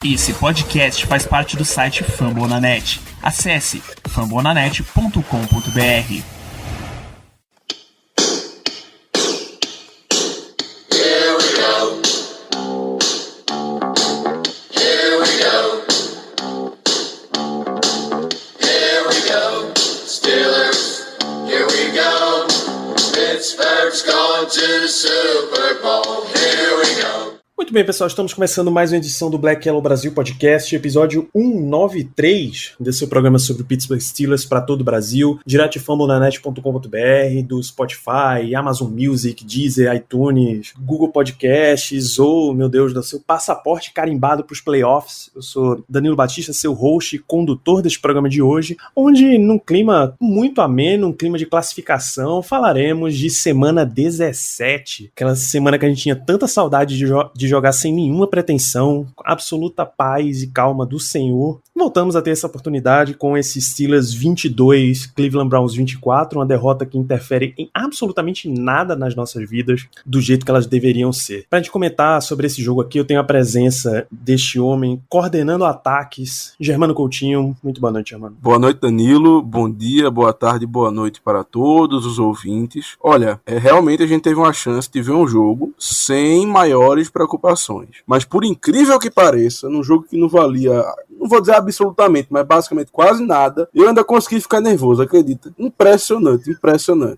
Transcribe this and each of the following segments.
Esse podcast faz parte do site Fambonanet. Acesse fambonanet.com.br. Muito bem, pessoal, estamos começando mais uma edição do Black Yellow Brasil Podcast, episódio 193 desse seu programa sobre o Pittsburgh Steelers para todo o Brasil, direto de fambonanet.com.br, do Spotify, Amazon Music, Deezer, iTunes, Google Podcasts ou, meu Deus, do seu passaporte carimbado para os playoffs. Eu sou Danilo Batista, seu host e condutor deste programa de hoje, onde, num clima muito ameno, um clima de classificação, falaremos de semana 17, aquela semana que a gente tinha tanta saudade de jogar sem nenhuma pretensão, com absoluta paz e calma do Senhor. Voltamos a ter essa oportunidade com esses Steelers 22, Cleveland Browns 24, uma derrota que interfere em absolutamente nada nas nossas vidas, do jeito que elas deveriam ser. Pra gente comentar sobre esse jogo aqui, eu tenho a presença deste homem coordenando ataques, Germano Coutinho. Muito boa noite, Germano. Boa noite, Danilo. Bom dia, boa tarde, boa noite para todos os ouvintes. Olha, realmente a gente teve uma chance de ver um jogo sem maiores preocupações. Mas por incrível que pareça, num jogo que não valia, não vou dizer absolutamente, mas basicamente quase nada, eu ainda consegui ficar nervoso, acredita? Impressionante.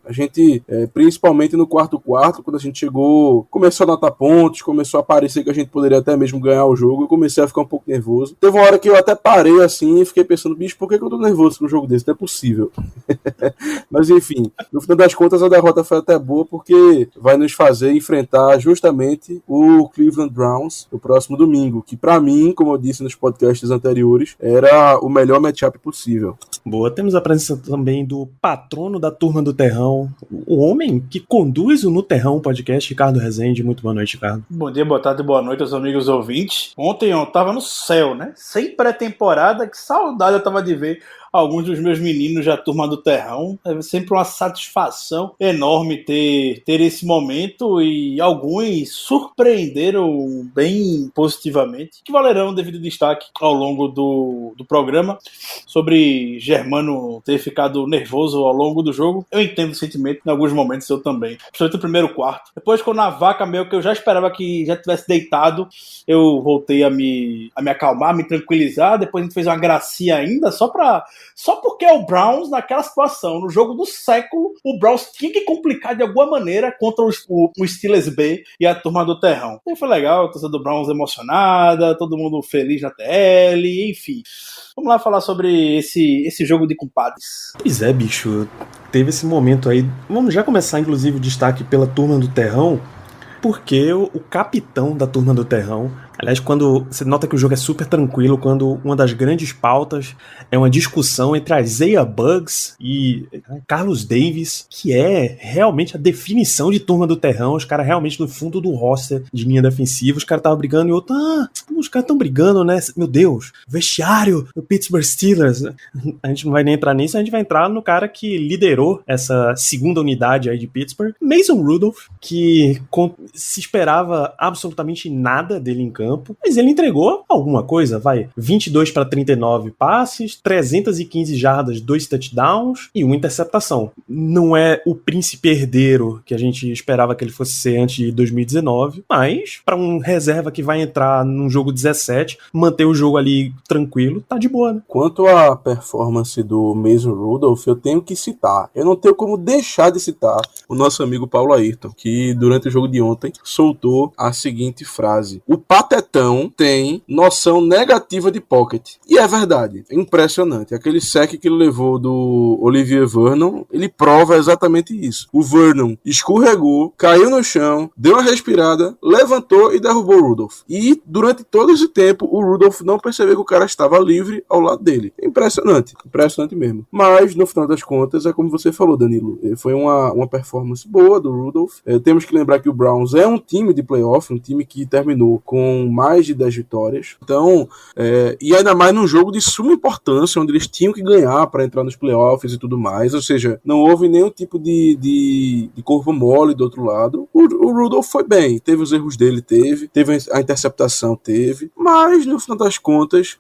A gente, principalmente no quarto, quando a gente chegou, começou a notar pontos, começou a parecer que a gente poderia até mesmo ganhar o jogo, eu comecei a ficar um pouco nervoso. Teve uma hora que eu até parei assim e fiquei pensando, bicho, por que eu tô nervoso com um jogo desse? Não é possível. Mas enfim, no final das contas a derrota foi até boa porque vai nos fazer enfrentar justamente o Cleveland Browns no próximo domingo, que pra mim, como eu disse nos podcasts anteriores, era o melhor matchup possível. Boa, temos a presença também do patrono da Turma do Terrão, o homem que conduz o No Terrão podcast, Ricardo Rezende. Muito boa noite, Ricardo. Bom dia, boa tarde, boa noite aos amigos ouvintes. Ontem eu tava no céu, né? Sem pré-temporada, que saudade eu tava de ver alguns dos meus meninos da Turma do Terrão. É sempre uma satisfação enorme ter esse momento, e alguns surpreenderam bem positivamente, que valerão devido destaque ao longo do programa. Sobre Germano ter ficado nervoso ao longo do jogo, eu entendo o sentimento, em alguns momentos eu também, principalmente no primeiro quarto. Depois, quando a vaca meio que eu já esperava que já tivesse deitado, eu voltei a me acalmar, a me tranquilizar. Depois a gente fez uma gracinha ainda, só porque o Browns, naquela situação, no jogo do século, o Browns tinha que complicar de alguma maneira contra o Steelers B e a Turma do Terrão. E foi legal, a torcida do Browns emocionada, todo mundo feliz na TL, enfim. Vamos lá falar sobre esse jogo de compadres. Pois é, bicho, teve esse momento aí. Vamos já começar, inclusive, o destaque pela Turma do Terrão, porque o capitão da Turma do Terrão, aliás, quando você nota que o jogo é super tranquilo, quando uma das grandes pautas é uma discussão entre Isaiah Buggs e Carlos Davis, que é realmente a definição de Turma do Terrão, os caras realmente no fundo do roster de linha defensiva, os caras estavam brigando e outro, os caras estão brigando, né? Meu Deus, vestiário do Pittsburgh Steelers. A gente não vai nem entrar nisso, a gente vai entrar no cara que liderou essa segunda unidade aí de Pittsburgh, Mason Rudolph, que se esperava absolutamente nada dele em campo, mas ele entregou alguma coisa, 22 para 39 passes, 315 jardas, 2 touchdowns e uma interceptação. Não é o príncipe herdeiro que a gente esperava que ele fosse ser antes de 2019, mas para um reserva que vai entrar num jogo 17, manter o jogo ali tranquilo, tá de boa, né? Quanto à performance do Mason Rudolph, eu tenho que citar, eu não tenho como deixar de citar o nosso amigo Paulo Ayrton, que durante o jogo de ontem soltou a seguinte frase: o patetão tem noção negativa de pocket. E é verdade, é impressionante. Aquele sec que ele levou do Olivier Vernon, ele prova exatamente isso. O Vernon escorregou, caiu no chão, deu uma respirada, levantou e derrubou o Rudolph. E durante todo esse tempo, o Rudolph não percebeu que o cara estava livre ao lado dele. É impressionante mesmo. Mas, no final das contas, é como você falou, Danilo, foi uma performance performance boa do Rudolph. Temos que lembrar que o Browns é um time de playoff, um time que terminou com mais de 10 vitórias. Então, e ainda mais num jogo de suma importância, onde eles tinham que ganhar para entrar nos playoffs e tudo mais. Ou seja, não houve nenhum tipo de corpo mole do outro lado. O Rudolph foi bem, teve os erros dele, teve a interceptação, mas no final das contas,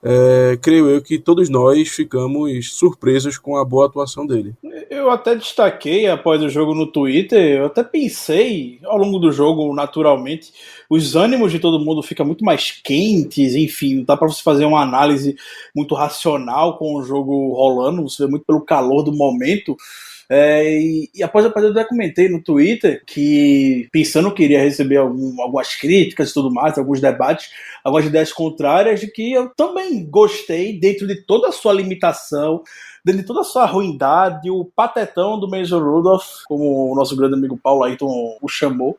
creio eu que todos nós ficamos surpresos com a boa atuação dele. Eu até destaquei após o jogo no Twitter, eu até pensei ao longo do jogo, naturalmente, os ânimos de todo mundo ficam muito mais quentes, enfim, não dá para você fazer uma análise muito racional com o jogo rolando, você vê muito pelo calor do momento. E após a partida eu até comentei no Twitter que, pensando que iria receber algumas críticas e tudo mais, alguns debates, algumas ideias contrárias, de que eu também gostei, dentro de toda a sua limitação, dentro de toda a sua ruindade, o patetão do Mason Rudolph, como o nosso grande amigo Paulo Ayrton o chamou.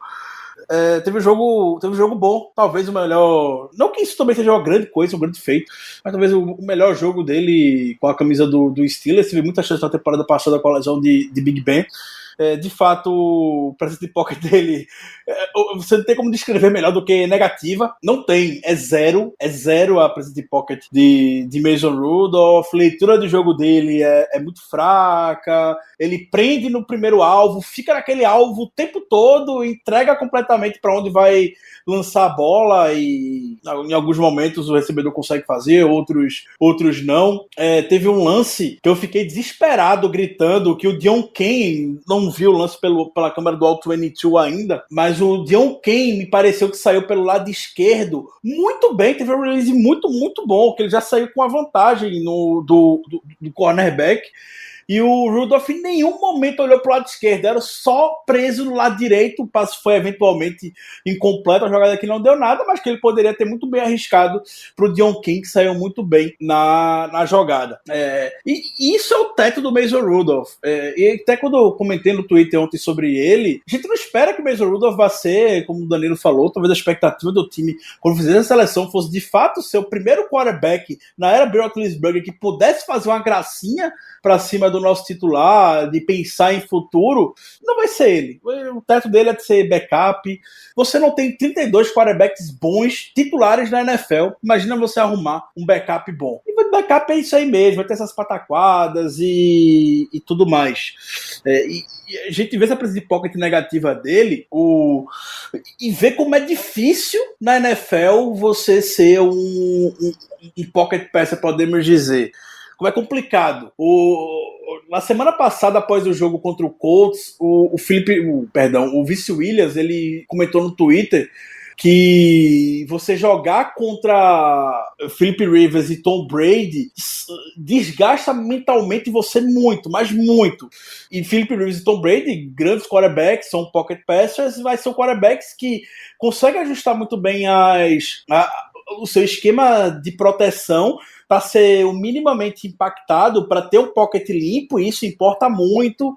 Teve um jogo bom, talvez o melhor, não que isso também seja uma grande coisa, um grande feito, mas talvez o melhor jogo dele com a camisa do Steelers. Teve muita chance na temporada passada com a lesão de Big Ben. De fato, o presence de pocket dele, você não tem como descrever melhor do que negativa. Não tem, é zero a presence de pocket de Mason Rudolph. A leitura do jogo dele é muito fraca, ele prende no primeiro alvo, fica naquele alvo o tempo todo, entrega completamente para onde vai lançar a bola, e em alguns momentos o recebedor consegue fazer, outros não. Teve um lance que eu fiquei desesperado, gritando, que o Dion Kane, não vi o lance pela câmera do All-22 ainda, mas o Dion Kane me pareceu que saiu pelo lado esquerdo muito bem, teve um release muito, muito bom, que ele já saiu com a vantagem do cornerback. E o Rudolph em nenhum momento olhou para o lado esquerdo, era só preso no lado direito. O passe foi eventualmente incompleto, a jogada que não deu nada, mas que ele poderia ter muito bem arriscado para o Dion King, que saiu muito bem na jogada. E isso é o teto do Mason Rudolph. E até quando eu comentei no Twitter ontem sobre ele, a gente não espera que o Mason Rudolph vá ser, como o Danilo falou, talvez a expectativa do time, quando fizesse a seleção, fosse de fato ser o primeiro quarterback na era Ben Roethlisberger que pudesse fazer uma gracinha para cima do nosso titular, de pensar em futuro. Não vai ser ele. O teto dele é de ser backup. Você não tem 32 quarterbacks bons titulares na NFL. Imagina você arrumar um backup bom. E o backup é isso aí mesmo, vai ter essas pataquadas e tudo mais. E a gente vê essa presença de pocket negativa dele e vê como é difícil na NFL você ser um pocket passer, podemos dizer. Como é complicado. Na semana passada, após o jogo contra o Colts, o Vince Williams, ele comentou no Twitter que você jogar contra Philip Rivers e Tom Brady desgasta mentalmente você muito, mas muito. E Philip Rivers e Tom Brady, grandes quarterbacks, são pocket passers, mas são quarterbacks que conseguem ajustar muito bem o seu esquema de proteção para ser o minimamente impactado, para ter um pocket limpo, e isso importa muito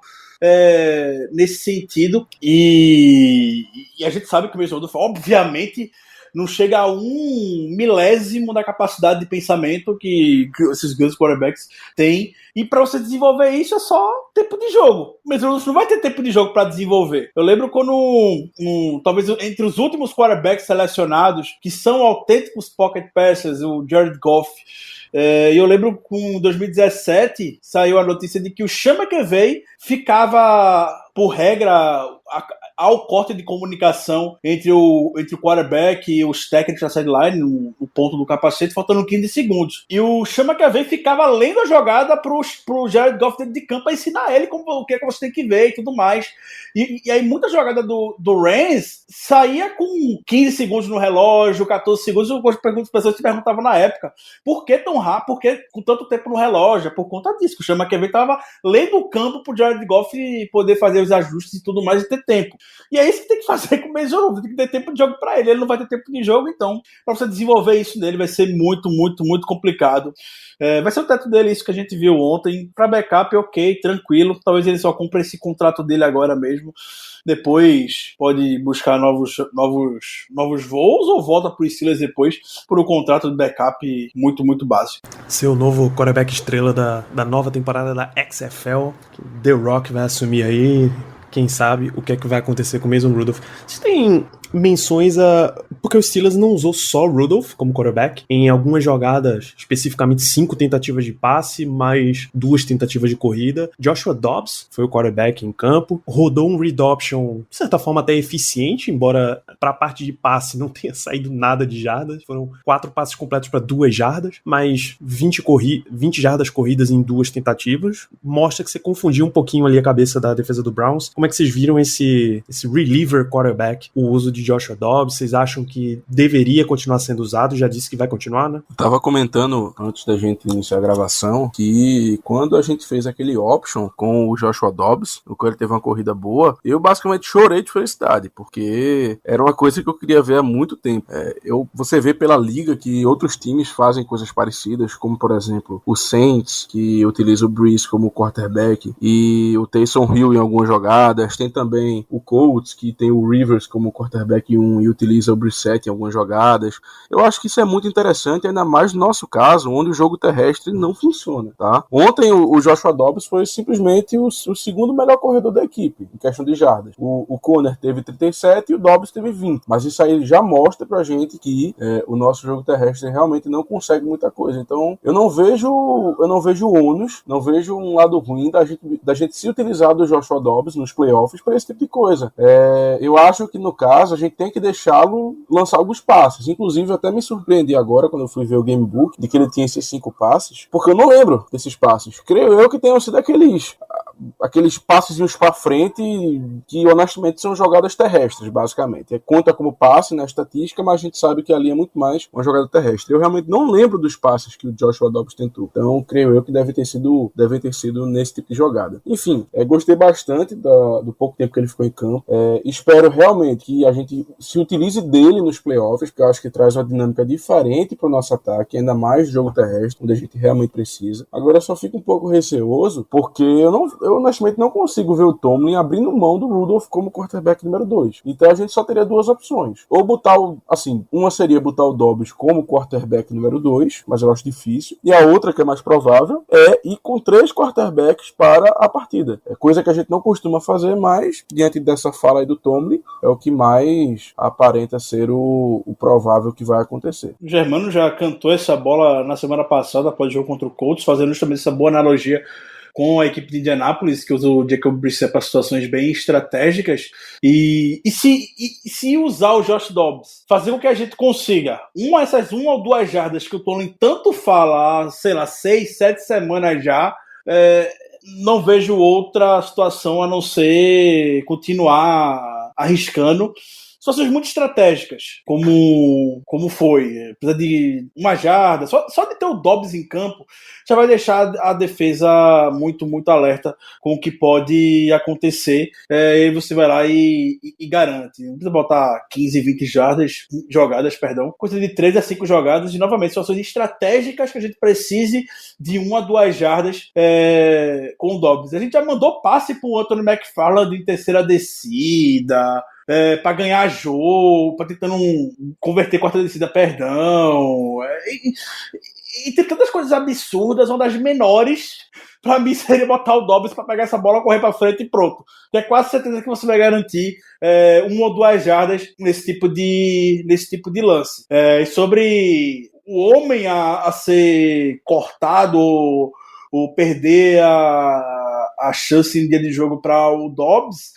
nesse sentido. E a gente sabe que o Mason Rudolph, obviamente, não chega a 1/1000º da capacidade de pensamento que esses grandes quarterbacks têm. E para você desenvolver isso é só tempo de jogo. O Mason Rudolph não vai ter tempo de jogo para desenvolver. Eu lembro quando, talvez entre os últimos quarterbacks selecionados, que são autênticos pocket passers, o Jared Goff, eu lembro que em 2017 saiu a notícia de que o Sean McVay ficava, por regra, ao corte de comunicação entre o quarterback e os técnicos da sideline, no ponto do capacete, faltando 15 segundos. E o Sean McVay ficava lendo a jogada pro Jared Goff dentro de campo para ensinar ele o que é que você tem que ver e tudo mais. E aí muita jogada do Rams saía com 15 segundos no relógio, 14 segundos. As pessoas se perguntavam na época, por que tão rápido? Por que com tanto tempo no relógio? Por conta disso, que o Sean McVay estava lendo o campo pro Jared Goff poder fazer os ajustes e tudo mais e ter tempo. E é isso que tem que fazer com o Mason Rudolph, tem que ter tempo de jogo para ele. Ele não vai ter tempo de jogo, então para você desenvolver isso nele vai ser muito, muito, muito complicado. Vai ser o teto dele, isso que a gente viu ontem. Para backup, ok, tranquilo. Talvez ele só cumpra esse contrato dele agora mesmo. Depois pode buscar novos voos ou volta para os Steelers depois por um contrato de backup muito, muito básico. Ser o novo quarterback estrela da nova temporada da XFL, que The Rock vai assumir aí. quem sabe, o que é que vai acontecer com o Mason Rudolph. Vocês têm menções a... Porque o Steelers não usou só o Rudolph como quarterback. Em algumas jogadas, especificamente 5 tentativas de passe, mais 2 tentativas de corrida. Joshua Dobbs foi o quarterback em campo. Rodou um read option, de certa forma até eficiente, embora para a parte de passe não tenha saído nada de jardas. Foram 4 passes completos para 2 jardas, mas 20 jardas corridas em 2 tentativas. Mostra que você confundiu um pouquinho ali a cabeça da defesa do Browns. Como é que vocês viram esse reliever quarterback, o uso de Joshua Dobbs? Vocês acham que deveria continuar sendo usado? Já disse que vai continuar, né? Eu tava comentando antes da gente iniciar a gravação que quando a gente fez aquele option com o Joshua Dobbs, no qual ele teve uma corrida boa, eu basicamente chorei de felicidade, porque era uma coisa que eu queria ver há muito tempo. Você vê pela liga que outros times fazem coisas parecidas, como por exemplo o Saints, que utiliza o Breeze como quarterback, e o Taysom Hill em algumas jogadas. Tem também o Colts, que tem o Rivers como quarterback 1 e utiliza o Brissett em algumas jogadas. Eu acho que isso é muito interessante, ainda mais no nosso caso, onde o jogo terrestre não funciona, tá? Ontem o Joshua Dobbs foi simplesmente o segundo melhor corredor da equipe, em questão de jardas. O Conner teve 37 e o Dobbs teve 20. Mas isso aí já mostra pra gente que o nosso jogo terrestre realmente não consegue muita coisa. Então, eu não vejo ônus, não vejo um lado ruim da gente se utilizar do Joshua Dobbs nos playoffs para esse tipo de coisa. Eu acho que no caso a gente tem que deixá-lo lançar alguns passes. Inclusive, eu até me surpreendi agora quando eu fui ver o gamebook de que ele tinha esses 5 passes, porque eu não lembro desses passes. Creio eu que tenham sido aqueles passezinhos para frente que honestamente são jogadas terrestres, basicamente. Conta como passe na estatística, mas a gente sabe que ali é muito mais uma jogada terrestre. Eu realmente não lembro dos passes que o Joshua Dobbs tentou. Então, creio eu que devem ter sido nesse tipo de jogada. Enfim, gostei bastante do pouco tempo que ele ficou em campo. Espero realmente que a gente se utilize dele nos playoffs, porque eu acho que traz uma dinâmica diferente para o nosso ataque, ainda mais jogo terrestre, onde a gente realmente precisa. Agora, eu só fico um pouco receoso, porque eu honestamente não consigo ver o Tomlin abrindo mão do Rudolph como quarterback número 2. Então a gente só teria 2 opções. Ou botar uma seria botar o Dobbs como quarterback número 2, mas eu acho difícil. E a outra, que é mais provável, é ir com 3 quarterbacks para a partida. É coisa que a gente não costuma fazer, mas diante dessa fala aí do Tomlin, é o que mais aparenta ser o provável que vai acontecer. O Germano já cantou essa bola na semana passada após o jogo contra o Colts, fazendo justamente essa boa analogia com a equipe de Indianapolis, que usa o Jacob Brissett para situações bem estratégicas. E se usar o Josh Dobbs, fazer com que a gente consiga essas 1 ou 2 jardas que o Tomlin tanto fala há, 6, 7 semanas já, não vejo outra situação a não ser continuar arriscando situações muito estratégicas, como foi. Precisa de 1 jarda, só de ter o Dobbs em campo, já vai deixar a defesa muito, muito alerta com o que pode acontecer. E você vai lá e garante. Não precisa botar 15, 20 jogadas, coisa de 3 a 5 jogadas, e novamente, situações estratégicas que a gente precise de 1 a 2 jardas com o Dobbs. A gente já mandou passe para o Anthony McFarland em terceira descida, para ganhar jogo, para tentando converter quarta descida, perdão. E tem tantas coisas absurdas, uma das menores, para mim, seria botar o Dobbs para pegar essa bola, correr para frente e pronto. É quase certeza que você vai garantir 1 ou 2 jardas nesse tipo de lance. E sobre o homem a ser cortado ou perder a chance em dia de jogo para o Dobbs,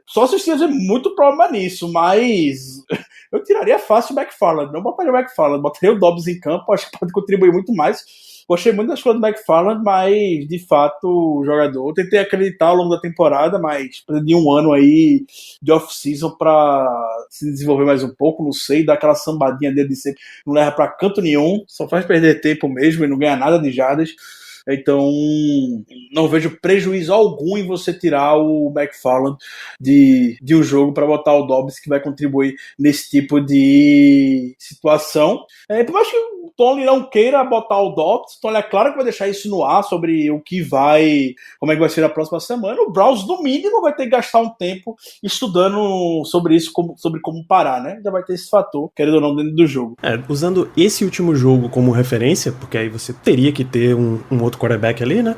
só se esteja muito problema nisso, mas eu tiraria fácil o McFarland, não botaria o McFarland, botaria o Dobbs em campo, acho que pode contribuir muito mais. Gostei muito das coisas do McFarland, mas de fato o jogador, eu tentei acreditar ao longo da temporada, mas precisa de 1 ano aí de off-season para se desenvolver mais um pouco, não sei, dar aquela sambadinha dele de sempre, não leva para canto nenhum, só faz perder tempo mesmo e não ganha nada de jardas. Então, não vejo prejuízo algum em você tirar o McFarland de um jogo para botar o Dobbs, que vai contribuir nesse tipo de situação. Por mais que o Tony não queira botar o Dobbs, Tony é claro que vai deixar isso no ar sobre como é que vai ser a próxima semana. O Browns, no mínimo, vai ter que gastar um tempo estudando sobre isso, sobre como parar, né? Já vai ter esse fator, querendo ou não, dentro do jogo. Usando esse último jogo como referência, porque aí você teria que ter um outro quarterback ali, né?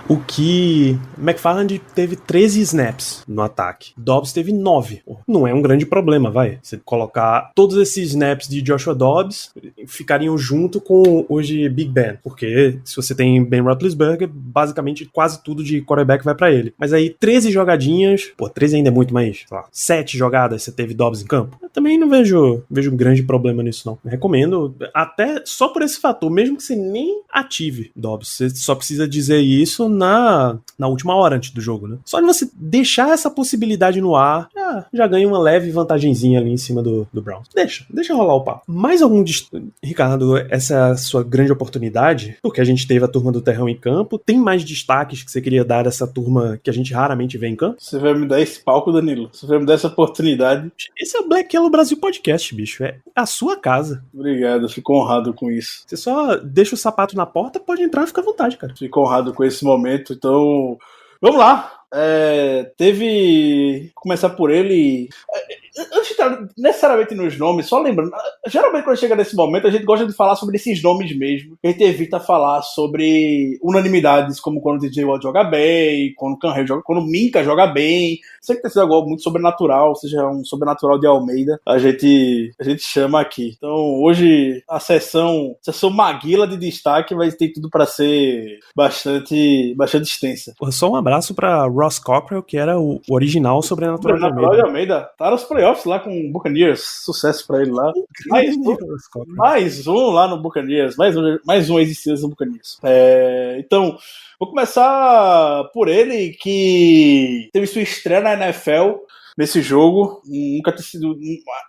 O que McFarland teve 13 snaps no ataque. Dobbs teve 9. Não é um grande problema, vai. Você colocar todos esses snaps de Joshua Dobbs ficariam junto com os de Big Ben. Porque se você tem Ben Roethlisberger, basicamente quase tudo de quarterback vai pra ele. Mas aí 13 jogadinhas, 13 ainda é muito mais, sei lá, 7 jogadas você teve Dobbs em campo. Eu também não vejo um grande problema nisso, não. Eu recomendo, até só por esse fator, mesmo que você nem ative Dobbs. Você só precisa dizer isso na última hora antes do jogo, né? Só de você deixar essa possibilidade no ar, já ganha uma leve vantagenzinha ali em cima do Browns. Deixa rolar o papo. Mais algum Ricardo, essa é a sua grande oportunidade, porque a gente teve a turma do Terrão em campo. Tem mais destaques que você queria dar dessa turma que a gente raramente vê em campo? Você vai me dar esse palco, Danilo? Você vai me dar essa oportunidade? Esse é o Black Yellow Brasil Podcast, bicho. É a sua casa. Obrigado, eu fico honrado com isso. Você só deixa o sapato na porta, pode entrar e fica à vontade, cara. Fico honrado com esse momento, então vamos lá. Vou começar por ele. Antes de entrar necessariamente nos nomes, só lembrando, geralmente quando chega nesse momento a gente gosta de falar sobre esses nomes mesmo. A gente evita falar sobre unanimidades, como quando o DJ Watt joga bem, quando o Canrey joga, quando o Minka joga bem. Sei que tem sido algo muito sobrenatural, seja um sobrenatural de Almeida, a gente chama aqui. Então hoje a sessão Maguila de destaque vai ter tudo para ser bastante extensa. Só um abraço pra Ross Cockrell, que era o original sobrenatural de Almeida. De Almeida tá nos playoffs lá com o Buccaneers, sucesso pra ele lá. Mais um lá no Buccaneers, mais um ex-Steelers no Buccaneers. Então, vou começar por ele, que teve sua estreia na NFL nesse jogo,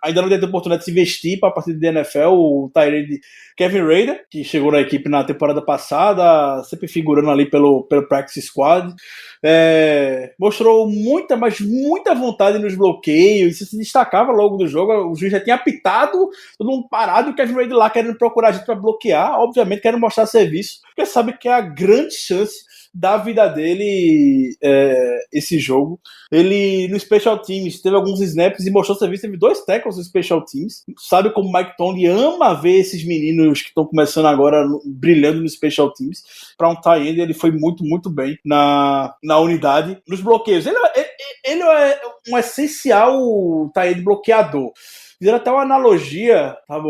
ainda não teve a oportunidade de se vestir para a partida da NFL, o Tyrande Kevin Rader, que chegou na equipe na temporada passada, sempre figurando ali pelo Practice Squad, mostrou muita vontade nos bloqueios, isso se destacava logo do jogo, o juiz já tinha apitado, todo mundo parado, e o Kevin Rader lá querendo procurar a gente para bloquear, obviamente querendo mostrar serviço, porque sabe que é a grande chance da vida dele esse jogo. Ele no Special Teams teve alguns snaps e mostrou serviço, teve 2 tackles no Special Teams. Sabe como o Mike Tomlin ama ver esses meninos que estão começando agora brilhando no Special Teams. Para um tight end ele foi muito, muito bem na unidade. Nos bloqueios, ele é um essencial tight end bloqueador. Fizeram até uma analogia, estava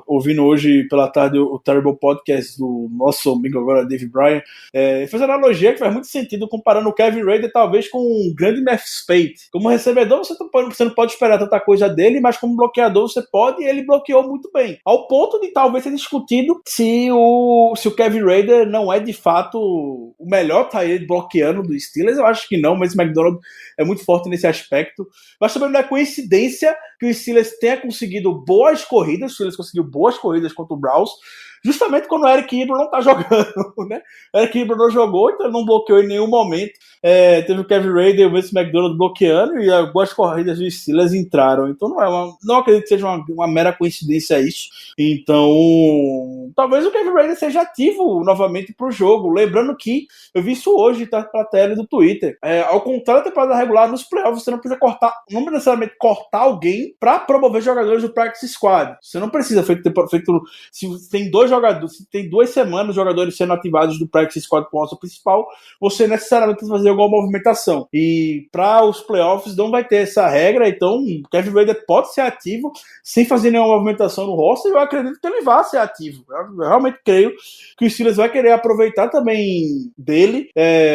ouvindo hoje pela tarde o Terrible Podcast do nosso amigo agora, Dave Bryan, fez uma analogia que faz muito sentido comparando o Kevin Rader talvez com o grande Matthew Spade. Como recebedor você não pode esperar tanta coisa dele, mas como bloqueador você pode, e ele bloqueou muito bem. Ao ponto de talvez ser discutido se o Kevin Rader não é de fato o melhor tight end bloqueando do Steelers. Eu acho que não, mas o McDonald é muito forte nesse aspecto. Mas também não é coincidência que o Steelers tenha conseguido boas corridas, o Steelers conseguiu boas corridas contra o Browns, justamente quando o Eric Ebron não tá jogando, né? O Eric Ebron não jogou, então ele não bloqueou em nenhum momento. Teve o Kevin Rader e o Vince McDonald bloqueando, e algumas corridas dos Steelers entraram. Então não acredito que seja uma mera coincidência isso. Então, talvez o Kevin Rader seja ativo novamente pro jogo. Lembrando que eu vi isso hoje, tá pra tela do Twitter. Ao contrário da temporada regular, nos playoffs você não precisa não necessariamente cortar alguém pra promover jogadores do Practice Squad. Você não precisa, se tem 2 jogadores, se tem 2 semanas os jogadores sendo ativados do Practice Squad com o roster principal, você necessariamente precisa fazer alguma movimentação. E para os playoffs não vai ter essa regra, então o Kevin Rader pode ser ativo sem fazer nenhuma movimentação no roster, e eu acredito que ele vai ser ativo. Eu realmente creio que o Steelers vai querer aproveitar também dele.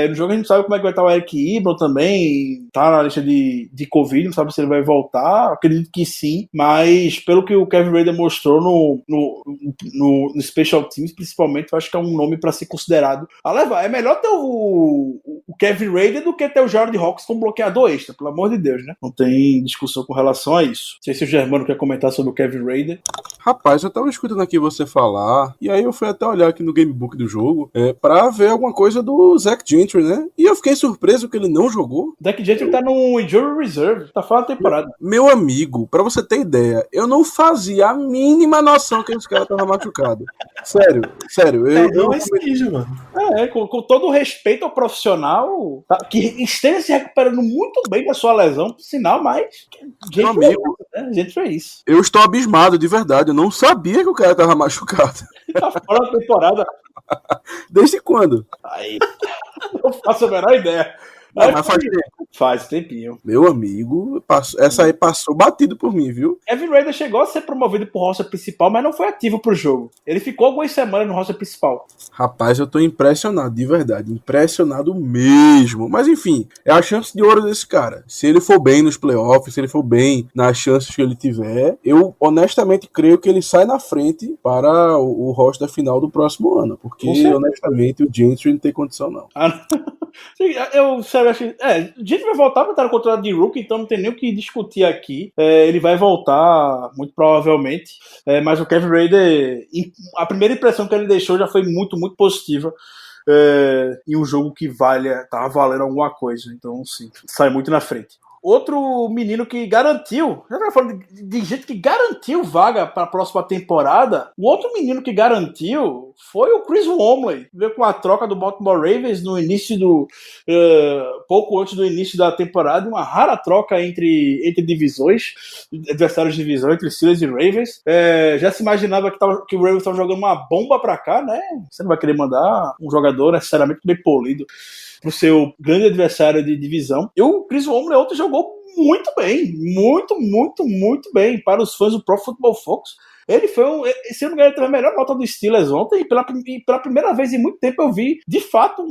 No jogo a gente sabe como é que vai estar o Eric Ebron também, tá na lista de Covid, não sabe se ele vai voltar, acredito que sim, mas pelo que o Kevin Rader mostrou no Special Teams, principalmente, eu acho que é um nome para ser considerado a levar. É melhor ter o Kevin Rader do que ter o Jared Hawks como bloqueador extra, pelo amor de Deus, né? Não tem discussão com relação a isso. Não sei se o Germano quer comentar sobre o Kevin Rader. Rapaz, eu tava escutando aqui você falar, e aí eu fui até olhar aqui no gamebook do jogo, pra ver alguma coisa do Zach Gentry, né? E eu fiquei surpreso que ele não jogou. Zach Gentry tá no Injury Reserve, tá fora da temporada. Meu amigo, pra você ter ideia, eu não fazia a mínima noção que esse cara tava machucado. Sério. Com todo o respeito ao profissional, tá, que esteja se recuperando muito bem da sua lesão, por sinal, mas meu amigo, gente fez isso. Eu estou abismado, de verdade. Eu não sabia que o cara tava machucado. Tá fora da temporada. Desde quando? Aí, Não faço a menor ideia. Não, mas faz tempo. Faz tempinho. Meu amigo, essa aí passou batido por mim, viu? Evan Raider chegou a ser promovido pro roster principal, mas não foi ativo pro jogo. Ele ficou algumas semanas no roster principal. Rapaz, eu tô impressionado, de verdade. Impressionado mesmo. Mas enfim, é a chance de ouro desse cara. Se ele for bem nos playoffs, se ele for bem nas chances que ele tiver, eu honestamente creio que ele sai na frente para o roster final do próximo ano. Porque, honestamente, o Gentry não tem condição, não. Eu sério, acho que. O Gentry vai voltar para estar no contrato de rookie, então não tem nem o que discutir aqui. Ele vai voltar, muito provavelmente. Mas o Kevin Raider, a primeira impressão que ele deixou já foi muito, muito positiva. Em um jogo que tava valendo alguma coisa. Então, sim, sai muito na frente. Outro menino que garantiu, já estava falando de gente que garantiu vaga para a próxima temporada. O outro menino que garantiu foi o Chris Wormley. Veio com a troca do Baltimore Ravens no início pouco antes do início da temporada, uma rara troca entre divisões, adversários de divisão, entre Steelers e Ravens. Já se imaginava que o Ravens estava jogando uma bomba para cá, né? Você não vai querer mandar um jogador necessariamente bem polido pro seu grande adversário de divisão. E o Chris Wormley ontem jogou muito bem, muito, muito, muito bem. Para os fãs do Pro Football Focus, ele foi se eu não me engano, ele teve a melhor nota dos Steelers ontem, e pela primeira vez em muito tempo eu vi, de fato,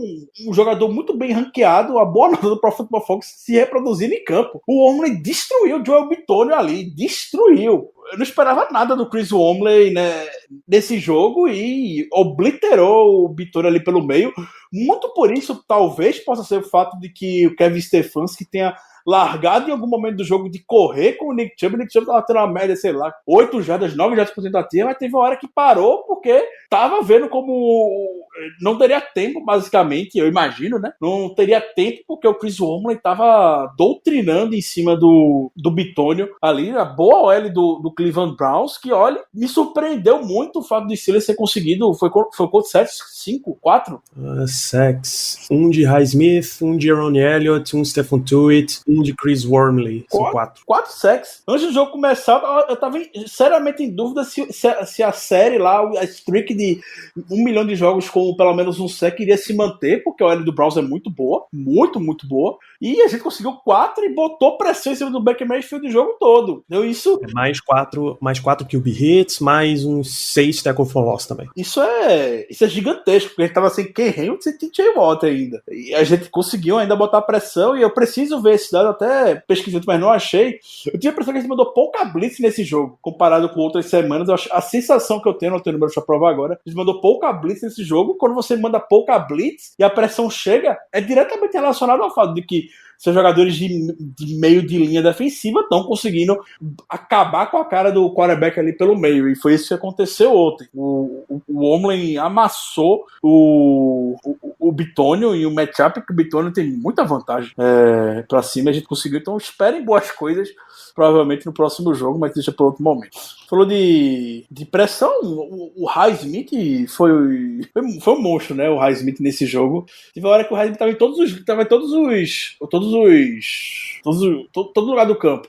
um jogador muito bem ranqueado, a boa nota do Pro Football Focus se reproduzindo em campo. O Wormley destruiu o Joel Bitonio ali, destruiu. Eu não esperava nada do Chris Wormley, né, nesse jogo, e obliterou o Bitonio ali pelo meio. Muito por isso, talvez possa ser o fato de que o Kevin Stefanski tenha largado em algum momento do jogo de correr com o Nick Chubb. O Nick Chubb tava tendo uma média, sei lá, 8 jardas, 9 jardas por tentativa, mas teve uma hora que parou porque tava vendo como não teria tempo, basicamente, eu imagino, né? Não teria tempo porque o Chris Wormley tava doutrinando em cima do Bitonio ali, a boa OL do Cleveland Browns, que, olha, me surpreendeu muito o fato de Steelers ter conseguido, foi quanto? 7, 5, 4? Sacks. Um de Highsmith, um de Aaron Elliott, um Stephen Tuitt, um de Chris Wormley. São 4. 4 sacks. Antes do jogo começar, eu tava seriamente em dúvida se a série lá, a streak de 1 milhão de jogos com pelo menos um sack iria se manter, porque a OL do Browns é muito boa, muito, muito boa. E a gente conseguiu 4 e botou pressão em cima do Baker Mayfield o jogo todo. Deu isso. Mais 4 QB hits, mais uns 6 tackle for loss também. Isso é gigantesco, porque a gente tava sem Ken Hamilton e TJ Watt ainda. E a gente conseguiu ainda botar pressão, e eu preciso ver esse dado, até pesquisando, mas não achei. Eu tinha a impressão que a gente mandou pouca blitz nesse jogo, comparado com outras semanas. A sensação que eu tenho, não tenho número para provar agora, a gente mandou pouca blitz nesse jogo. Quando você manda pouca blitz e a pressão chega, é diretamente relacionado ao fato de que seus jogadores de meio de linha defensiva estão conseguindo acabar com a cara do quarterback ali pelo meio, e foi isso que aconteceu ontem. O Wormley amassou o Bitonio, e o matchup que o Bitonio tem muita vantagem pra cima, a gente conseguiu. Então esperem boas coisas, provavelmente no próximo jogo, mas deixa para outro momento. Falou de pressão, o Highsmith foi um monstro, né? O Highsmith nesse jogo. Teve uma hora que o Highsmith estava em todo lugar do campo.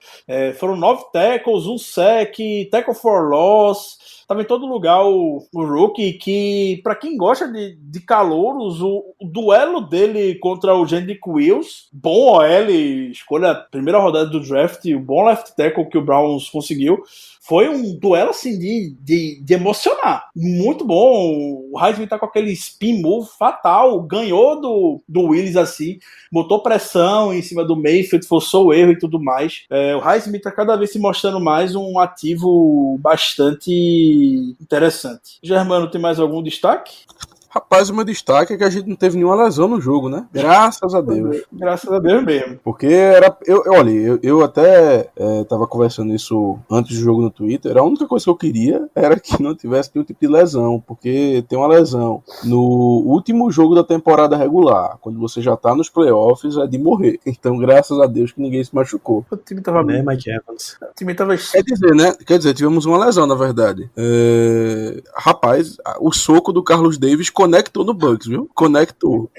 Foram 9 tackles, 1 sack, tackle for loss. Tava em todo lugar o rookie, que, pra quem gosta de calouros, o duelo dele contra o Jedrick Wills, bom OL, escolha primeira rodada do draft, o bom left tackle que o Browns conseguiu, foi um duelo assim de emocionar. Muito bom. O Heisman tá com aquele spin move fatal, ganhou do Willis assim, botou pressão em cima do Mayfield, forçou o erro e tudo mais. O Heisman tá cada vez se mostrando mais um ativo bastante interessante. Germano, tem mais algum destaque? Rapaz, o meu destaque é que a gente não teve nenhuma lesão no jogo, né? Graças a Deus. Graças a Deus mesmo. Porque eu até tava conversando isso antes do jogo no Twitter. A única coisa que eu queria era que não tivesse nenhum tipo de lesão, porque tem uma lesão no último jogo da temporada regular, quando você já tá nos playoffs, é de morrer. Então, graças a Deus que ninguém se machucou. O time tava bem, Mike Evans. O time tava... Quer dizer, tivemos uma lesão, na verdade. Rapaz, o soco do Carlos Davis conectou no Bucks, viu? Conectou.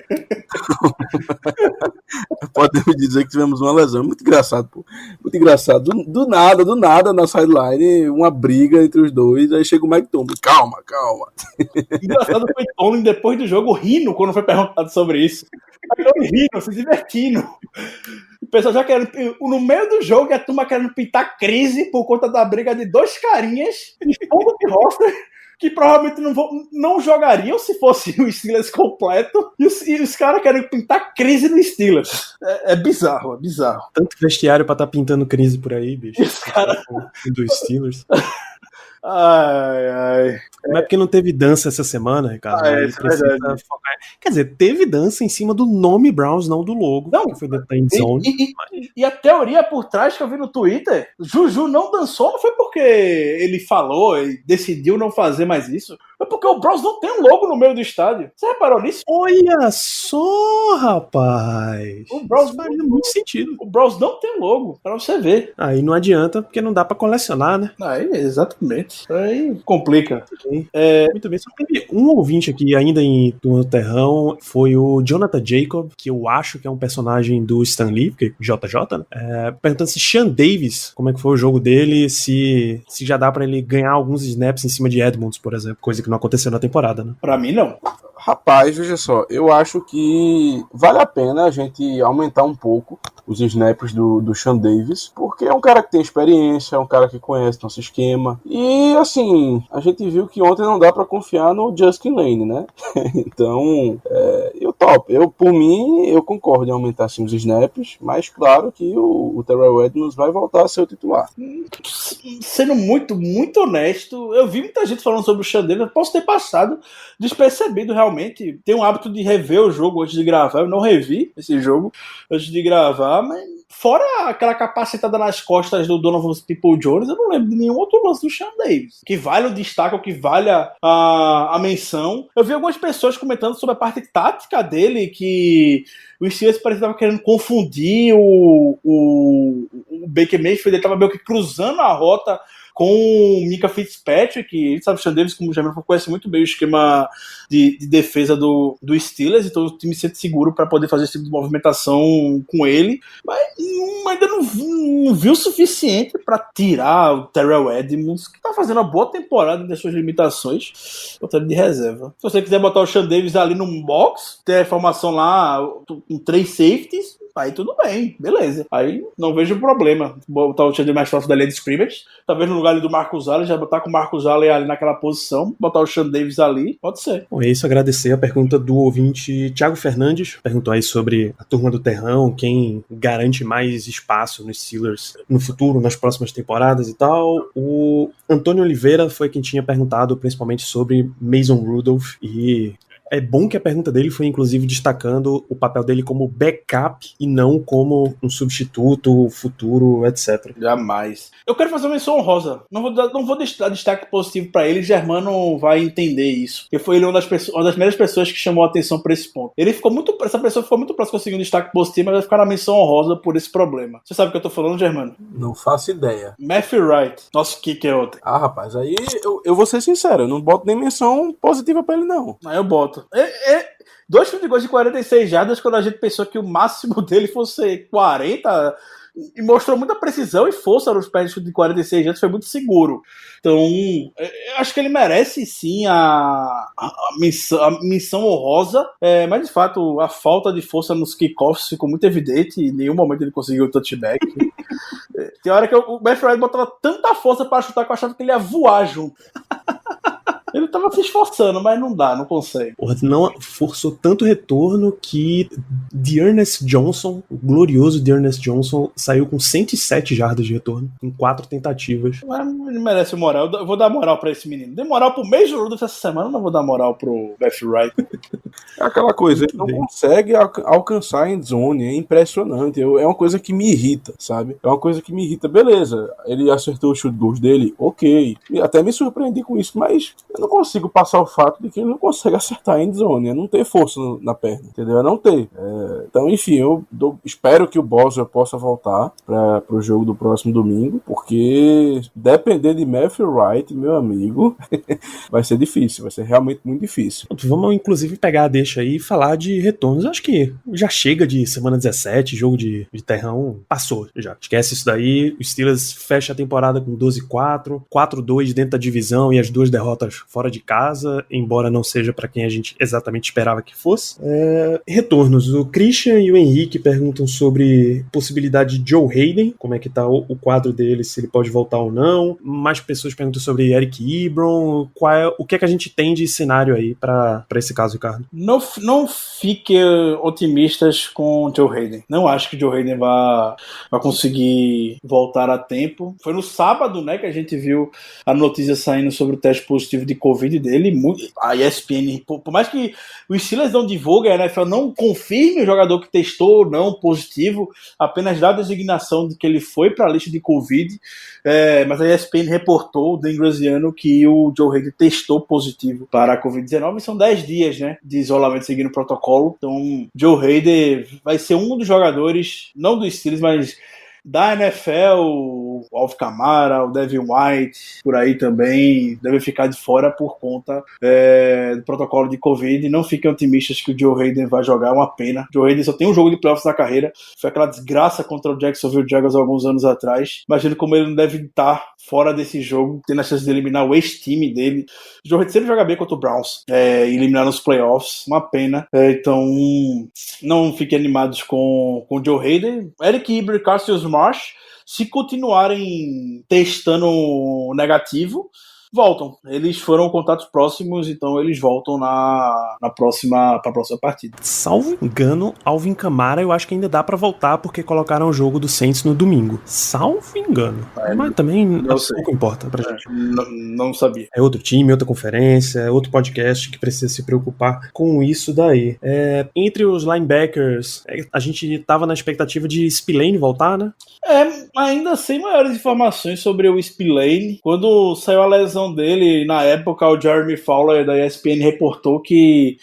Podemos dizer que tivemos uma lesão. Muito engraçado, pô. Muito engraçado. Do nada, na sideline, uma briga entre os dois. Aí chega o Mike Tomlin. Calma. Engraçado foi Tomlin depois do jogo rindo quando foi perguntado sobre isso. Aí rindo, se divertindo. O pessoal já querendo. No meio do jogo, a turma querendo pintar crise por conta da briga de dois carinhas de fundo de roster que provavelmente não jogariam se fosse o Steelers completo. E os caras querem pintar crise no Steelers. É bizarro. Tanto vestiário pra tá pintando crise por aí, bicho. Os caras. Do Steelers. Ai. Mas é porque não teve dança essa semana, Ricardo. Isso é verdade. Focar. Quer dizer, teve dança em cima do nome Browns, não do logo. Não. Que foi dentro da endzone. E a teoria por trás que eu vi no Twitter, Juju não dançou, não foi porque ele falou e decidiu não fazer mais isso. Foi porque o Browns não tem um logo no meio do estádio. Você reparou nisso? Olha só, rapaz. O Browns Isso faria muito sentido. O Browns não tem logo, pra você ver. Aí não adianta, porque não dá pra colecionar, né? Aí, exatamente. Aí complica. Muito bem, só teve um ouvinte aqui ainda em Turno do Terrão, foi o Jonathan Jacob, que eu acho que é um personagem do Stan Lee, porque JJ, né? Perguntando se Sean Davis, como é que foi o jogo dele, se já dá pra ele ganhar alguns snaps em cima de Edmonds, por exemplo, coisa que não aconteceu na temporada, né? Pra mim, não. Rapaz, veja só, eu acho que vale a pena a gente aumentar um pouco os snaps do Sean Davis, porque é um cara que tem experiência, é um cara que conhece nosso esquema, e assim, a gente viu que ontem não dá pra confiar no Justin Lane, né? Então, por mim, eu concordo em aumentar assim, os snaps, mas claro que o Terrell Edmonds vai voltar a ser o titular. Sendo muito, muito honesto, eu vi muita gente falando sobre o Sean Davis, eu posso ter passado despercebido realmente. Tenho um hábito de rever o jogo antes de gravar, eu não revi esse jogo antes de gravar, mas fora aquela capacitada nas costas do Donovan Peoples-Jones, eu não lembro de nenhum outro lance do Sean Davis que valha o destaque ou que valha a menção. Eu vi algumas pessoas comentando sobre a parte tática dele, que o Steelers parecia que estava querendo confundir o Baker Mayfield, ele estava meio que cruzando a rota com o Micah Fitzpatrick, e ele sabe, o Sean Davis, como já me conhece muito bem o esquema de defesa do Steelers, então o time se sente seguro para poder fazer esse tipo de movimentação com ele, mas ainda não viu o suficiente para tirar o Terrell Edmonds, que está fazendo uma boa temporada das suas limitações, botar ele de reserva. Se você quiser botar o Sean Davis ali num box, ter a formação lá com 3 safeties, aí tudo bem, beleza. Aí não vejo problema. Botar o Sean Davis mais próximo da linha de scrimmage, talvez no lugar ali do Marcus Allen, já botar com o Marcus Allen ali naquela posição, botar o Sean Davis ali, pode ser. Bom, é isso, agradecer a pergunta do ouvinte Thiago Fernandes, perguntou aí sobre a turma do Terrão, quem garante mais espaço nos Steelers no futuro, nas próximas temporadas e tal. O Antônio Oliveira foi quem tinha perguntado principalmente sobre Mason Rudolph, e é bom que a pergunta dele foi, inclusive, destacando o papel dele como backup e não como um substituto futuro, etc. Jamais. Eu quero fazer uma menção honrosa. Não vou dar destaque positivo pra ele. Germano vai entender isso. Porque foi ele uma das primeiras pessoas que chamou a atenção pra esse ponto. Essa pessoa ficou muito próxima de conseguir um destaque positivo, mas vai ficar na menção honrosa por esse problema. Você sabe o que eu tô falando, Germano? Não faço ideia. Matthew Wright, nosso kicker ontem. Rapaz, aí eu vou ser sincero, eu não boto nem menção positiva pra ele, não. Aí eu boto. 2 field goals de 46 jardas, quando a gente pensou que o máximo dele fosse 40, e mostrou muita precisão e força nos pés de 46 jardas, foi muito seguro. Então, eu acho que ele merece sim a missão honrosa, mas de fato a falta de força nos kickoffs ficou muito evidente, e em nenhum momento ele conseguiu o touchback. Tem hora que o Matthew Wright botava tanta força para chutar que eu achava que ele ia voar junto. Ele tava se esforçando, mas não dá, não consegue. Porra, não forçou tanto retorno que D'Ernest Johnson, o glorioso D'Ernest Johnson, saiu com 107 jardas de retorno em 4 tentativas. Mas ele merece moral. Eu vou dar moral pra esse menino. Dei moral pro Major Rudolph essa semana, não vou dar moral pro Matthew Wright. É aquela coisa, ele não consegue alcançar a endzone, é impressionante. É uma coisa que me irrita, sabe? É uma coisa que me irrita. Beleza, ele acertou os chute goals dele, ok. Até me surpreendi com isso, mas eu não consigo passar o fato de que ele não consegue acertar a endzone, é não ter força na perna, entendeu? É não ter. Então, enfim, espero que o Boswell possa voltar para o jogo do próximo domingo, porque depender de Matthew Wright, meu amigo, vai ser difícil, vai ser realmente muito difícil. Vamos, inclusive, pegar a deixa aí e falar de retornos. Acho que já chega de semana 17, jogo de terrão, passou já. Esquece isso daí. O Steelers fecha a temporada com 12-4, 4-2 dentro da divisão e as 2 derrotas fora de casa, embora não seja para quem a gente exatamente esperava que fosse. Retornos. O Christian e o Henrique perguntam sobre possibilidade de Joe Hayden, como é que tá o quadro dele, se ele pode voltar ou não. Mais pessoas perguntam sobre Eric Ebron. O que é que a gente tem de cenário aí para esse caso, Ricardo? Não fiquem otimistas com Joe Hayden. Não acho que Joe Hayden vai conseguir voltar a tempo. Foi no sábado, né, que a gente viu a notícia saindo sobre o teste positivo de Covid dele. A ESPN, por mais que os Steelers não divulguem, a NFL não confirme o jogador que testou ou não positivo, apenas dá a designação de que ele foi para a lista de Covid. Mas a ESPN reportou, o Dan Graziano, que o Joe Hayden testou positivo para a Covid-19 e são 10 dias, né, de isolamento seguindo o protocolo. Então, Joe Hayden vai ser um dos jogadores, não dos Steelers, mas da NFL, o Alvin Kamara, o Devin White, por aí também, deve ficar de fora por conta do protocolo de Covid. Não fiquem otimistas que o Joe Hayden vai jogar, é uma pena. O Joe Hayden só tem um jogo de playoffs na carreira, foi aquela desgraça contra o Jacksonville Jaguars alguns anos atrás. Imagino como ele não deve estar fora desse jogo, tendo a chance de eliminar o ex-time dele. O Joe Hayden sempre joga bem contra o Browns, eliminar nos playoffs, uma pena. Então, não fiquem animados com o Joe Hayden. Eric Ebron e Cassius Marsh, se continuarem testando negativo, voltam. Eles foram contatos próximos, então eles voltam para a próxima partida. Salvo engano, Alvin Kamara eu acho que ainda dá pra voltar porque colocaram o jogo do Saints no domingo. Salvo engano. Mas também pouco importa pra gente. Não sabia. É outro time, outra conferência, é outro podcast que precisa se preocupar com isso daí. Entre os linebackers, a gente tava na expectativa de Spillane voltar, né? Ainda sem maiores informações sobre o Spillane. Quando saiu a lesão dele, na época, o Jeremy Fowler da ESPN reportou que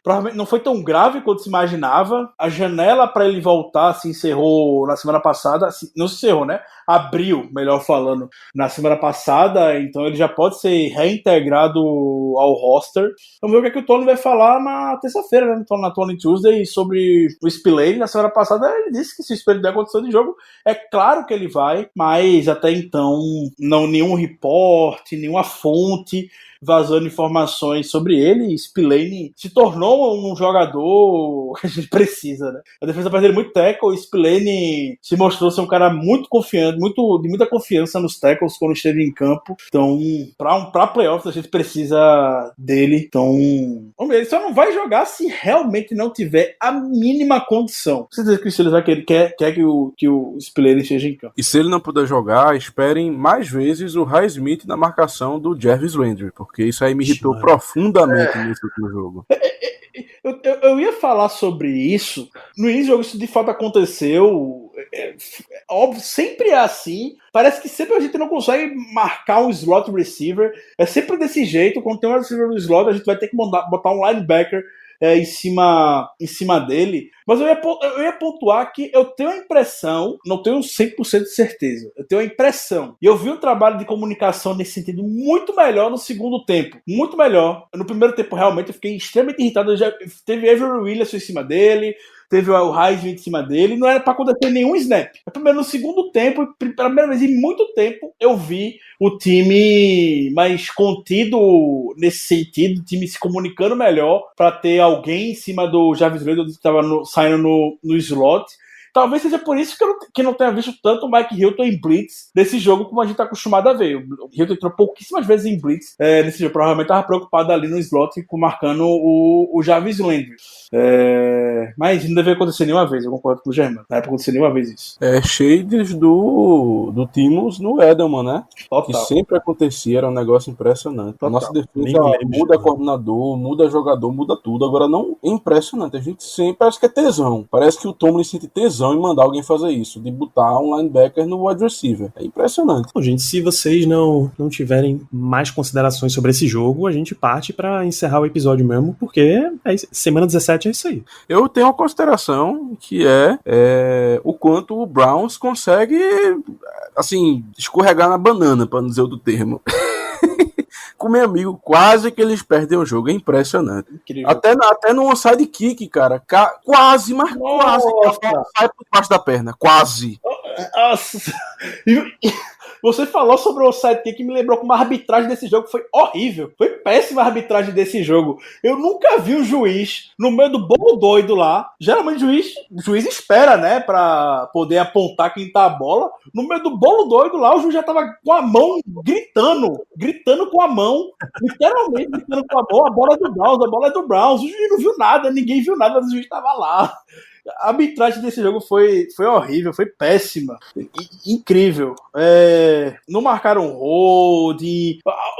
provavelmente não foi tão grave quanto se imaginava. A janela para ele voltar se encerrou na semana passada. Não se encerrou, né? Abriu, melhor falando, na semana passada. Então ele já pode ser reintegrado ao roster. Vamos ver o que o Tony vai falar na terça-feira, né? Na Tony Tuesday, sobre o Spillane. Na semana passada ele disse que se o Spillane der condição de jogo, é claro que ele vai. Mas até então, nenhum reporte, nenhuma fonte vazando informações sobre ele. Spillane se tornou um jogador que a gente precisa, né? A defesa faz ele muito tackle. Spillane se mostrou ser um cara muito confiante, de muita confiança nos tackles quando esteve em campo. Então, pra playoffs, a gente precisa dele. Então, vamos ver. Ele só não vai jogar se realmente não tiver a mínima condição. Com certeza que o Steelers quer que o Spillane esteja em campo. E se ele não puder jogar, esperem mais vezes o Highsmith na marcação do Jarvis Landry, porque isso aí me irritou profundamente nesse último jogo. Eu ia falar sobre isso. No início do jogo isso de fato aconteceu. Óbvio, sempre é assim. Parece que sempre a gente não consegue marcar um slot receiver. É sempre desse jeito. Quando tem um receiver no slot, a gente vai ter que botar um linebacker em cima dele. Mas eu ia pontuar que eu tenho a impressão, não tenho 100% de certeza, eu tenho a impressão, e eu vi um trabalho de comunicação nesse sentido muito melhor no segundo tempo, muito melhor. No primeiro tempo realmente eu fiquei extremamente irritado. Teve Avery Williams em cima dele, teve o Heisman em cima dele, não era pra acontecer nenhum snap. Primeiro, no segundo tempo, pela primeira vez em muito tempo, eu vi o time mais contido nesse sentido, o time se comunicando melhor pra ter alguém em cima do Jarvis Landry que estava saindo no slot. Talvez seja por isso que não tenha visto tanto o Mike Hilton em blitz nesse jogo como a gente está acostumado a ver. O Hilton entrou pouquíssimas vezes em blitz nesse jogo. Provavelmente estava preocupado ali no slot marcando o Jarvis Landry. Mas não deve acontecer nenhuma vez, eu concordo com o Germano. Não é pra acontecer nenhuma vez isso. Shades do Timmons no Edelman, né? Total. Que sempre acontecia, era um negócio impressionante. Total. A nossa defesa muda coordenador, muda jogador, muda tudo. Agora não é impressionante. A gente sempre parece que é tesão. Parece que o Tomlin sente tesão tesão em mandar alguém fazer isso, de botar um linebacker no wide receiver. É impressionante. Bom, gente, se vocês não tiverem mais considerações sobre esse jogo, a gente parte pra encerrar o episódio mesmo, porque semana 17 é isso aí. Eu tenho uma consideração que é o quanto o Browns consegue, assim, escorregar na banana, para não dizer outro termo. Com meu amigo, quase que eles perdem o jogo. É impressionante. Incrível. Até no onside kick, cara. Quase, mas quase. Sai por debaixo da perna. Quase. Nossa. Você falou sobre o sidekick que me lembrou como a arbitragem desse jogo foi horrível. Foi péssima a arbitragem desse jogo. Eu nunca vi um juiz no meio do bolo doido lá. Geralmente o juiz espera, né, pra poder apontar quem tá a bola. No meio do bolo doido lá, o juiz já tava com a mão gritando com a mão, literalmente gritando com a mão, a bola é do Browns. O juiz não viu nada, ninguém viu nada, mas o juiz tava lá. A arbitragem desse jogo foi horrível, foi péssima, incrível. Não marcaram hold.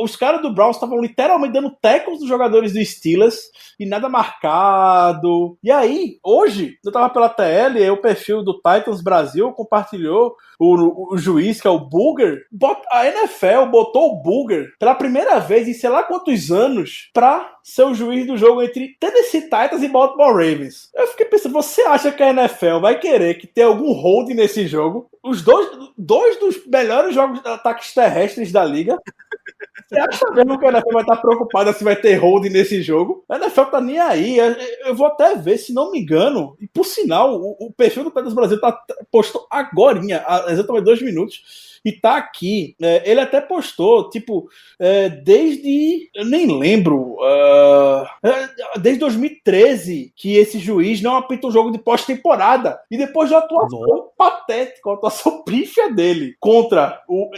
Os caras do Browns estavam literalmente dando tackles dos jogadores do Steelers e nada marcado. E aí, hoje, eu tava pela TL, o perfil do Titans Brasil compartilhou o juiz, que é o Booger. A NFL botou o Booger pela primeira vez em sei lá quantos anos pra ser o juiz do jogo entre Tennessee Titans e Baltimore Ravens. Eu fiquei pensando, você acha que a NFL vai querer que tenha algum hold nesse jogo? Os dois dos melhores jogos de ataques terrestres da liga. Você acha mesmo que a NFL vai estar preocupada se vai ter hold nesse jogo? A NFL tá nem aí. Eu vou até ver, se não me engano. E por sinal, o perfil do Titans Brasil postou agorinha, há exatamente 2 minutos. E tá aqui. Ele até postou, tipo, desde... Eu nem lembro. Desde 2013 que esse juiz não apita um jogo de pós-temporada. E depois de uma atuação patética, uma atuação pífia dele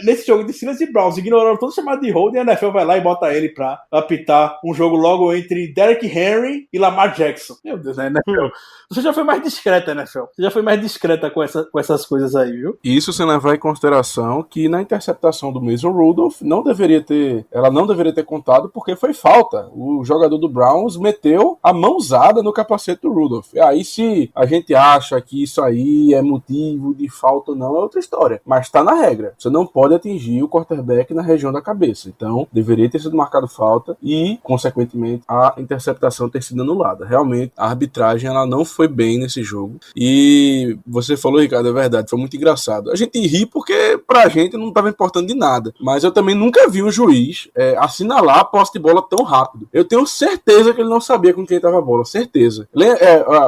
nesse jogo de Steelers e Browns, ignorando todo chamado de hold, e a NFL vai lá e bota ele pra apitar um jogo logo entre Derrick Henry e Lamar Jackson. Meu Deus, né, NFL? Você já foi mais discreta, NFL. Você já foi mais discreta com essas coisas aí, viu? Isso sem levar em consideração que na interceptação do Mason Rudolph ela não deveria ter contado porque foi falta. O jogador do Browns meteu a mãozada no capacete do Rudolph. E aí, se a gente acha que isso aí é motivo de falta ou não, é outra história. Mas tá na regra. Você não pode atingir o quarterback na região da cabeça. Então, deveria ter sido marcado falta e, consequentemente, a interceptação ter sido anulada. Realmente, a arbitragem ela não foi bem nesse jogo. E você falou, Ricardo, é verdade, foi muito engraçado. A gente ri porque pra gente não estava importando de nada. Mas eu também nunca vi um juiz assinalar a posse de bola tão rápido. Eu tenho certeza que ele não sabia com quem estava a bola. Certeza.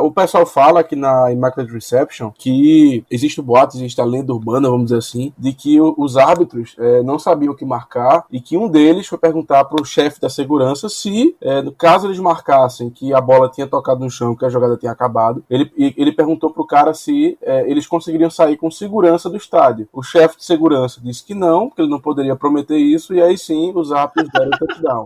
O pessoal fala aqui na Immaculate Reception que existe o boato, existe a lenda urbana, vamos dizer assim, de que os árbitros não sabiam o que marcar e que um deles foi perguntar pro chefe da segurança se, no caso eles marcassem que a bola tinha tocado no chão, que a jogada tinha acabado, ele perguntou pro cara se eles conseguiriam sair com segurança do estádio. O chefe de segurança disse que não, que ele não poderia prometer isso, e aí sim os árbitros deram o touchdown.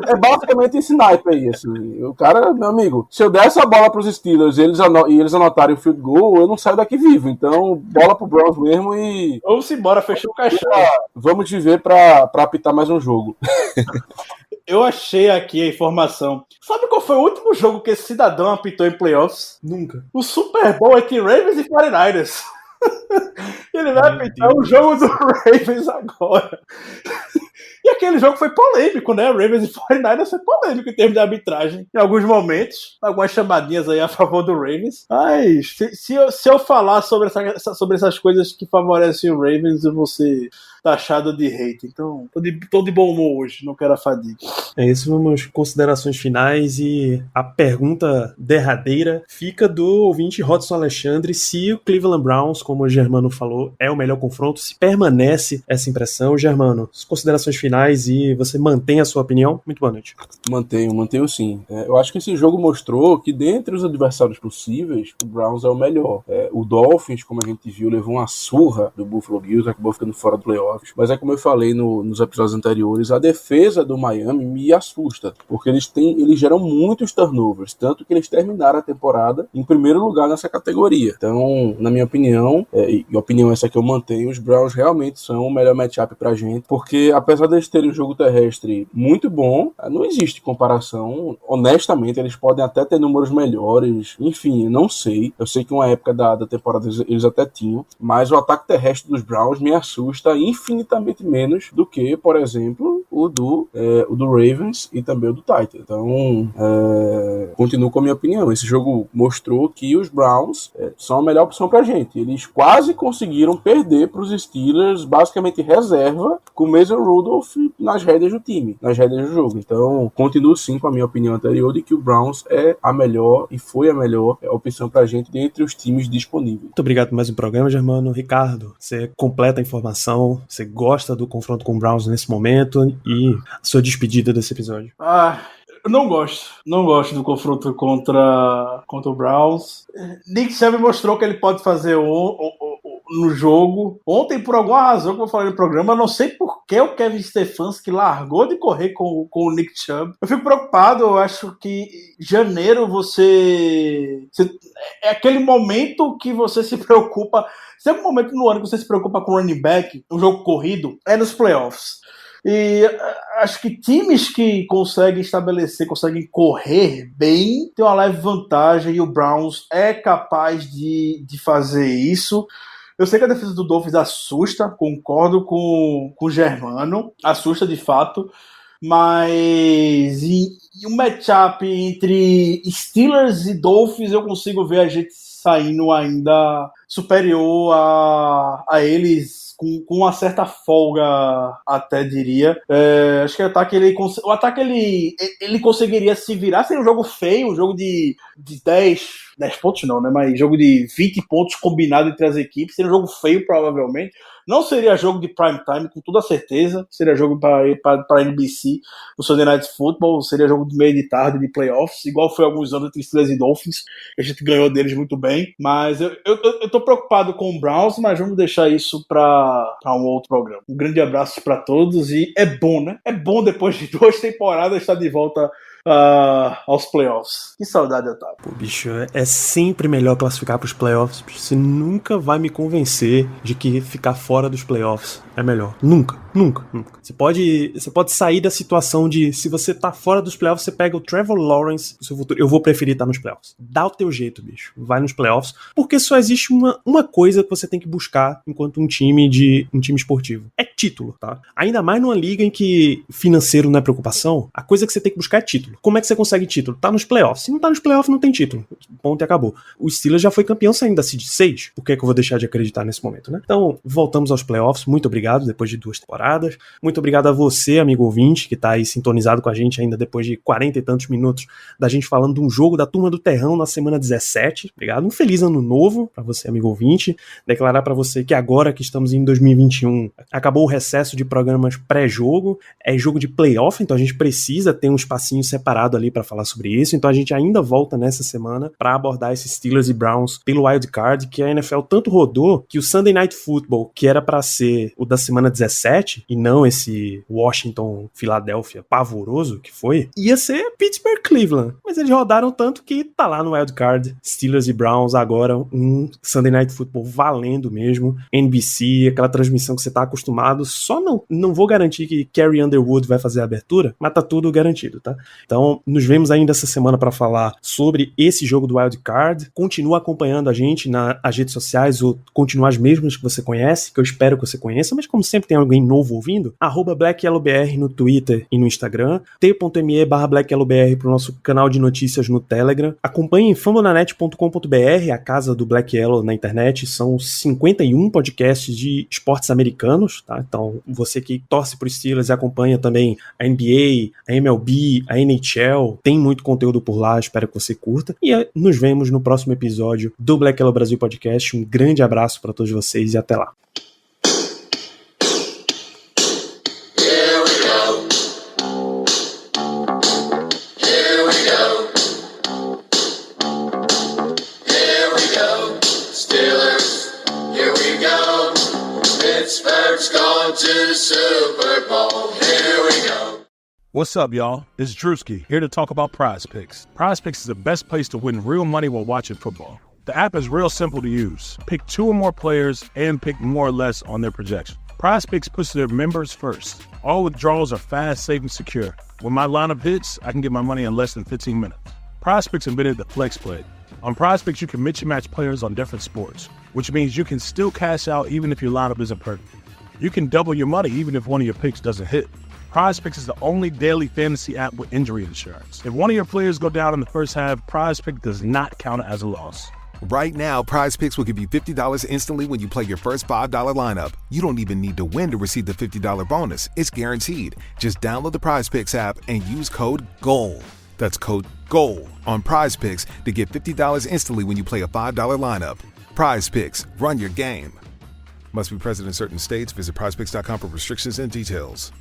É basicamente esse naipe aí, assim. O cara, meu amigo, se eu der essa bola pros Steelers e eles anotarem o field goal, eu não saio daqui vivo. Então, bola pro Browns mesmo e... Vamos embora, fechou o caixão. Vamos viver pra apitar mais um jogo. Eu achei aqui a informação. Sabe qual foi o último jogo que esse cidadão apitou em playoffs? Nunca. O Super Bowl entre Ravens e 49ers. Ele vai apitar o jogo do Ravens agora. E aquele jogo foi polêmico, né? Ravens e 49ers foi polêmico em termos de arbitragem. Em alguns momentos, algumas chamadinhas aí a favor do Ravens. Mas se eu falar sobre essas coisas que favorecem o Ravens, eu vou ser taxado de hate. Então, tô de bom humor hoje, não quero a fadiga. É isso, vamos considerações finais e a pergunta derradeira fica do ouvinte Rodson Alexandre se o Cleveland Browns, como o Germano falou, é o melhor confronto, se permanece essa impressão. Germano, as considerações finais e você mantém a sua opinião? Muito boa noite. Mantenho sim. Eu acho que esse jogo mostrou que dentre os adversários possíveis, o Browns é o melhor. O Dolphins, como a gente viu, levou uma surra do Buffalo Bills, acabou ficando fora do playoffs. Mas como eu falei nos episódios anteriores, a defesa do Miami me assusta, porque eles geram muitos turnovers, tanto que eles terminaram a temporada em primeiro lugar nessa categoria. Então, na minha opinião, e a opinião essa que eu mantenho, os Browns realmente são o melhor matchup pra gente, porque apesar apesar deles terem um jogo terrestre muito bom, não existe comparação. Honestamente, eles podem até ter números melhores. Enfim, eu não sei. Eu sei que uma época da temporada eles até tinham, mas o ataque terrestre dos Browns me assusta infinitamente menos do que, por exemplo, o do Ravens e também o do Titans. Então, continuo com a minha opinião. Esse jogo mostrou que os Browns são a melhor opção pra gente. Eles quase conseguiram perder pros Steelers, basicamente reserva, com o Mason Rudolph nas rédeas do time, nas rédeas do jogo. Então, continuo sim com a minha opinião anterior de que o Browns é a melhor e foi a melhor opção pra gente dentre os times disponíveis. Muito obrigado por mais um programa, Germano. Ricardo, você completa a informação, você gosta do confronto com o Browns nesse momento e a sua despedida desse episódio. Eu não gosto do confronto contra o Browns. Nick Chubb mostrou que ele pode fazer no jogo. Ontem, por alguma razão, como eu falei no programa, eu não sei por que o Kevin Stefanski largou de correr com o Nick Chubb. Eu fico preocupado, eu acho que janeiro é aquele momento que você se preocupa. Se é um momento no ano que você se preocupa com running back, um jogo corrido, é nos playoffs. E acho que times que conseguem correr bem, tem uma leve vantagem, e o Browns é capaz de fazer isso. Eu sei que a defesa do Dolphins assusta, concordo com o Germano, assusta de fato, mas em um matchup entre Steelers e Dolphins eu consigo ver a gente saindo ainda superior a eles, com uma certa folga, até diria. Acho que o ataque ele conseguiria se virar. Seria um jogo feio, um jogo de 10 pontos não, né? Mas jogo de 20 pontos combinado entre as equipes. Seria um jogo feio, provavelmente. Não seria jogo de prime time, com toda certeza. Seria jogo para NBC, no Sunday Night Football. Seria jogo de meio de tarde, de playoffs, igual foi alguns anos entre Steelers e Dolphins. A gente ganhou deles muito bem. Mas eu tô preocupado com o Browns, mas vamos deixar isso para um outro programa. Um grande abraço para todos, e é bom, né? É bom depois de 2 temporadas estar de volta aos playoffs. Que saudade eu tava. Pô, bicho, é sempre melhor classificar pros playoffs. Você nunca vai me convencer de que ficar fora dos playoffs é melhor. Nunca. Você pode sair da situação de, se você tá fora dos playoffs, você pega o Trevor Lawrence no seu futuro. Eu vou preferir estar nos playoffs. Dá o teu jeito, bicho. Vai nos playoffs, porque só existe uma coisa que você tem que buscar enquanto um time esportivo. É título, tá? Ainda mais numa liga em que financeiro não é preocupação, a coisa que você tem que buscar é título. Como é que você consegue título? Tá nos playoffs. Se não tá nos playoffs, não tem título. Ponto e acabou. O Steelers já foi campeão saindo da Seed 6. Por que eu vou deixar de acreditar nesse momento, né? Então, voltamos aos playoffs. Muito obrigado, depois de 2 temporadas. Muito obrigado a você, amigo ouvinte, que tá aí sintonizado com a gente ainda depois de 40 e tantos minutos da gente falando de um jogo da Turma do Terrão na semana 17. Obrigado. Um feliz ano novo pra você, amigo ouvinte. Declarar pra você que agora que estamos em 2021, acabou o recesso de programas pré-jogo. É jogo de playoff, então a gente precisa ter um espacinho separado ali pra falar sobre isso. Então a gente ainda volta nessa semana pra abordar esses Steelers e Browns pelo Wild Card, que a NFL tanto rodou que o Sunday Night Football, que era pra ser o da semana 17 e não esse Washington-Philadelphia pavoroso que foi, ia ser Pittsburgh-Cleveland. Mas eles rodaram tanto que tá lá no Wild Card. Steelers e Browns agora, um Sunday Night Football valendo mesmo. NBC, aquela transmissão que você tá acostumado. Só não vou garantir que Carrie Underwood vai fazer a abertura, mas tá tudo garantido, tá? Então, nos vemos ainda essa semana pra falar sobre esse jogo do Wild Card. Continua acompanhando a gente nas redes sociais, ou continua as mesmas que você conhece, que eu espero que você conheça, mas como sempre tem alguém novo ouvindo, @BlackYellowBR no Twitter e no Instagram, t.me/BlackYellowBR pro nosso canal de notícias no Telegram. Acompanhe fambonanet.com.br, a casa do Black Yellow na internet. São 51 podcasts de esportes americanos, tá? Então, você que torce pro Steelers e acompanha também a NBA, a MLB, a NHL, tem muito conteúdo por lá, espero que você curta. E nos vemos no próximo episódio do Black Yellow Brasil Podcast. Um grande abraço para todos vocês e até lá. Pittsburgh's gone to the Super Bowl. Here we go. What's up, y'all? This is Drewski, here to talk about Prize Picks. Prize Picks is the best place to win real money while watching football. The app is real simple to use. Pick 2 or more players and pick more or less on their projection. PrizePicks puts their members first. All withdrawals are fast, safe, and secure. When my lineup hits, I can get my money in less than 15 minutes. PrizePicks invented the Flex Play. On PrizePicks, you can mix and match players on different sports, which means you can still cash out even if your lineup isn't perfect. You can double your money even if one of your picks doesn't hit. PrizePicks is the only daily fantasy app with injury insurance. If one of your players go down in the first half, PrizePicks does not count it as a loss. Right now, PrizePicks will give you $50 instantly when you play your first $5 lineup. You don't even need to win to receive the $50 bonus. It's guaranteed. Just download the PrizePicks app and use code GOAL. That's code GOAL on PrizePicks to get $50 instantly when you play a $5 lineup. PrizePicks, run your game. Must be present in certain states. Visit prizepicks.com for restrictions and details.